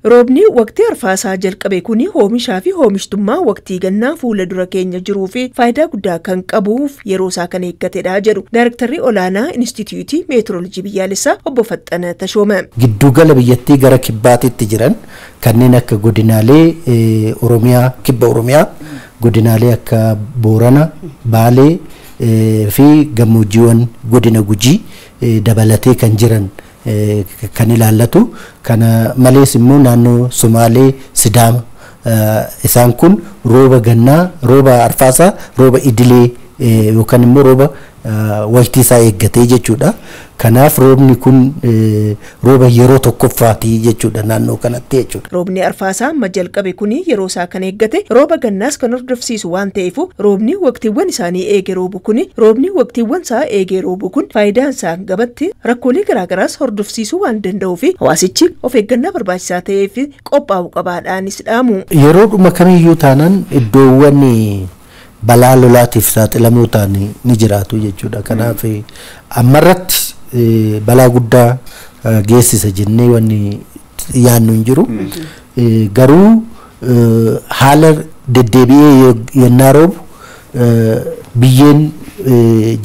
Roobni waqtii arfaasaa jalqabe kuni oomishaa fi oomishtummaa waqtii gannaa fuula dura keenya jiruu fi faayidaa guddaa kan qabuuf yeroo isaa kan eeggatedha jedhu Daayirektarri Olaanaa Inistituutii Meetiroolojii Biyyaalessaa Obbo Faxxana Tashooma. Giddugala biyyattii gara kibbaatitti jiran kanneen akka godinaalee Oromiyaa, kibba Oromiyaa, godinaalee akka Boorana, Baalee fi gammoojjiiwwan godina Gujii dabalatee kan jiran kan ilaallatu kana malees immoo naannoo Somaalee, Sidaama isaan kun rooba gannaa, rooba arfaasaa, rooba idilee yookaan immoo rooba waqtii isaa eeggatee jechuudha. Kanaaf roobni kun rooba yeroo tokkoffaati jechuudha naannoo kanatti jechuudha. Roobni arfaasaa amma jalqabe kuni yeroo isaa kan eeggate rooba gannaas kan hordofsiisu waan ta'eef roobni waqtiiwwan isaanii eegee roobu kuni roobni waqtiiwwan isaa eegee roobu kun faayidaan isaa gabatti rakkoolee garaagaraas hordofsiisuu waan danda'uuf hawaasichi of eeggannaa barbaachisaa ta'eef qophaa'uu qabaadhaanis dhaamu. Yeroodhuma kamiyyuu taanaan iddoowwan balaa lolaatiif saaxilamuu ta'an ni jiraatu jechuudha. Kanaaf ammarratti balaa guddaa geessisa jennee wanni yaannu hin jiru. Garuu haala deddeebi'ee yennaa roobu biyyeen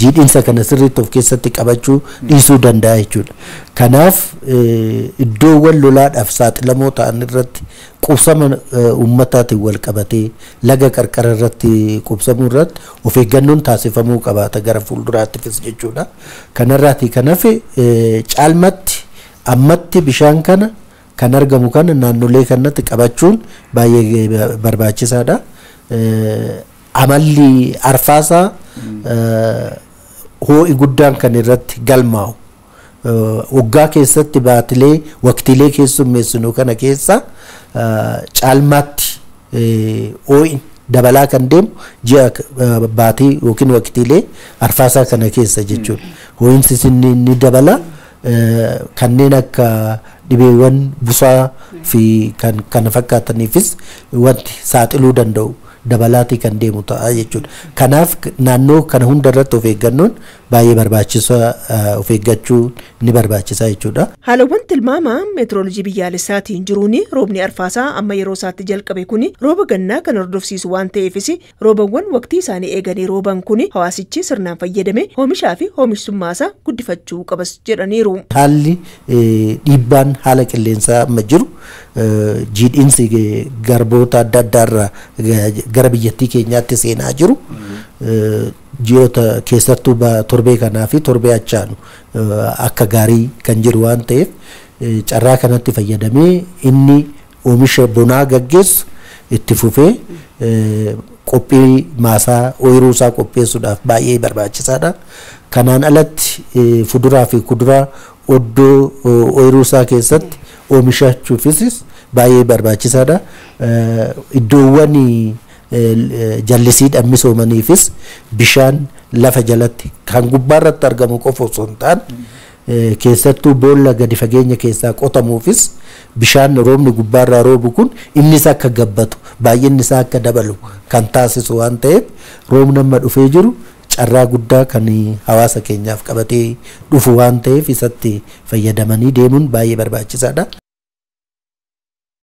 jiidhinsa kana sirriitti of keessatti qabachuu dhiisuu danda'a jechuudha. Kanaaf iddoowwan lolaadhaaf saaxilamoo ta'an irratti qubsama ummataatiin wal qabatee laga qarqara irratti qubsamuu irratti of eeggannoon taasifamuu qabaata gara fuulduraattis jechuudha. Kanarraati kanaaf caalmatti ammatti bishaan kana kan argamu kana naannolee kanatti qabachuun baay'ee barbaachisaadha. Amalli arfaasaa ho'i guddaan kan irratti galmaa'u waggaa keessatti baatilee waqtiilee keessummeessinu kana keessa caalmaatti ho'i dabalaa kan deemu ji'a baatii yookiin waqtiilee arfaasaa kana keessa jechuudha. Ho'iinsi ni dabala kanneen akka dhibeewwan busaa fi kan kana fakkaataniifis wanti saaxiluu danda'u dabalaatii kan deemu ta'a jechuudha. Kanaaf naannoo kana hunda irratti of eeggannoon baay'ee barbaachisaa of eeggachuu ni barbaachisaa jechuudha. Haalawwan tilmaamaa meetiroolojii biyyaalessaatiin jiruun roobni arfaasaa amma yeroo isaatti jalqabe kuni rooba gannaa kan hordofsiisu waan ta'eefis roobawwan waqtii isaanii eeganii rooban kuni hawaasichi sirnaan fayyadame oomishaa fi oomishtummaasaa guddifachuu qabas jedhaniiru. Haalli dhiibbaan haala qilleensaa amma jiru jiidhinsi garboota adda addaarraa gara biyyattii keenyaatti seenaa jiru ji'oota keessattuu torbee kanaa fi torbee achaanu akka gaarii kan jiru waan ta'eef carraa kanatti fayyadamee inni oomisha bonaa gaggeessu itti fufee qophii maasaa ooyiruu isaa qopheessuudhaaf baay'ee barbaachisaadha. Kanaan alatti fuduraa fi kuduraa oddoo ooyiruu isaa keessatti oomishachuufis baay'ee barbaachisaadha. Iddoowwan jallisiidhaan misoomaniifis bishaan lafa jalatti kan gubbaarratti argamu qofa osoo hin taane keessattuu boolla gadi fageenya keessaa qotamuufis bishaan roobni gubbaarraa roobu kun innis akka gabbatu baay'inni isaa akka dabalu kan taasisu waan ta'eef roobni amma dhufee jiru carraa guddaa kan hawaasa keenyaaf qabatee dhufu waan ta'eef isatti fayyadamanii deemuun baay'ee barbaachisaadha.